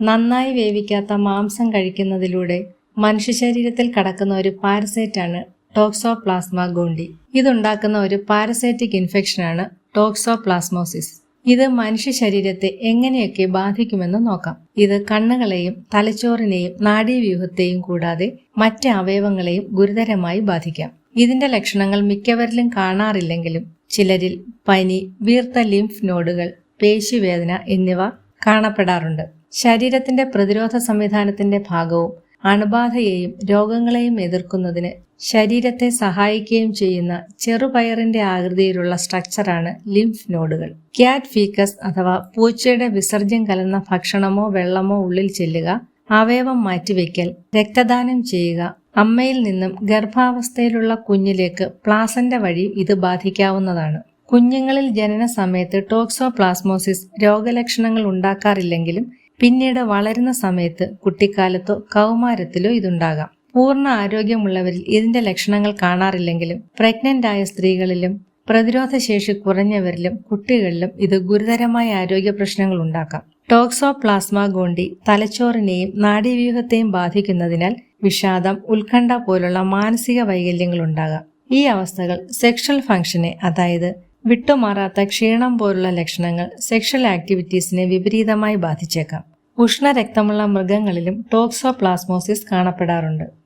നന്നായി വേവിക്കാത്ത മാംസം കഴിക്കുന്നതിലൂടെ മനുഷ്യ ശരീരത്തിൽ കടക്കുന്ന ഒരു പാരസൈറ്റാണ് ടോക്സോപ്ലാസ്മ ഗോണ്ടി. ഇതുണ്ടാക്കുന്ന ഒരു പാരസൈറ്റിക് ഇൻഫെക്ഷനാണ് ടോക്സോപ്ലാസ്മോസിസ്. ഇത് മനുഷ്യ ശരീരത്തെ എങ്ങനെയൊക്കെ ബാധിക്കുമെന്ന് നോക്കാം. ഇത് കണ്ണുകളെയും തലച്ചോറിനെയും നാഡീവ്യൂഹത്തെയും കൂടാതെ മറ്റ് അവയവങ്ങളെയും ഗുരുതരമായി ബാധിക്കാം. ഇതിന്റെ ലക്ഷണങ്ങൾ മിക്കവരിലും കാണാറില്ലെങ്കിലും ചിലരിൽ പനി, വീർത്ത ലിംഫ് നോഡുകൾ, പേശിവേദന എന്നിവ കാണപ്പെടാറുണ്ട്. ശരീരത്തിന്റെ പ്രതിരോധ സംവിധാനത്തിന്റെ ഭാഗവും അണുബാധയെയും രോഗങ്ങളെയും എതിർക്കുന്നതിന് ശരീരത്തെ സഹായിക്കുകയും ചെയ്യുന്ന ചെറുപയറിന്റെ ആകൃതിയിലുള്ള സ്ട്രക്ചറാണ് ലിംഫ് നോഡുകൾ. ക്യാറ്റ് ഫീക്കസ് അഥവാ പൂച്ചയുടെ വിസർജ്യം കലർന്ന ഭക്ഷണമോ വെള്ളമോ ഉള്ളിൽ ചെല്ലുക, അവയവം മാറ്റിവെക്കൽ, രക്തദാനം ചെയ്യുക, അമ്മയിൽ നിന്നും ഗർഭാവസ്ഥയിലുള്ള കുഞ്ഞിലേക്ക് പ്ലാസന്റ വഴി ഇത് ബാധിക്കാവുന്നതാണ്. കുഞ്ഞുങ്ങളിൽ ജനന സമയത്ത് ടോക്സോപ്ലാസ്മോസിസ് രോഗലക്ഷണങ്ങൾ ഉണ്ടാക്കാറില്ലെങ്കിലും പിന്നീട് വളരുന്ന സമയത്ത് കുട്ടിക്കാലത്തോ കൗമാരത്തിലോ ഇതുണ്ടാകാം. പൂർണ്ണ ആരോഗ്യമുള്ളവരിൽ ഇതിന്റെ ലക്ഷണങ്ങൾ കാണാറില്ലെങ്കിലും പ്രഗ്നന്റ് ആയ സ്ത്രീകളിലും പ്രതിരോധശേഷി കുറഞ്ഞവരിലും കുട്ടികളിലും ഇത് ഗുരുതരമായ ആരോഗ്യ പ്രശ്നങ്ങൾ ഉണ്ടാക്കാം. ടോക്സോപ്ലാസ്മ ഗോണ്ടി തലച്ചോറിനെയും നാഡീവ്യൂഹത്തെയും ബാധിക്കുന്നതിനാൽ വിഷാദം, ഉത്കണ്ഠ പോലുള്ള മാനസിക വൈകല്യങ്ങൾ ഉണ്ടാകാം. ഈ അവസ്ഥകൾ സെക്ഷൽ ഫംഗ്ഷനെ, അതായത് വിട്ടുമാറാത്ത ക്ഷീണം പോലുള്ള ലക്ഷണങ്ങൾ, സെക്ഷൽ ആക്ടിവിറ്റീസിനെ വിപരീതമായി ബാധിച്ചേക്കാം. ഉഷ്ണരക്തമുള്ള മൃഗങ്ങളിലും ടോക്സോപ്ലാസ്മോസിസ് കാണപ്പെടാറുണ്ട്.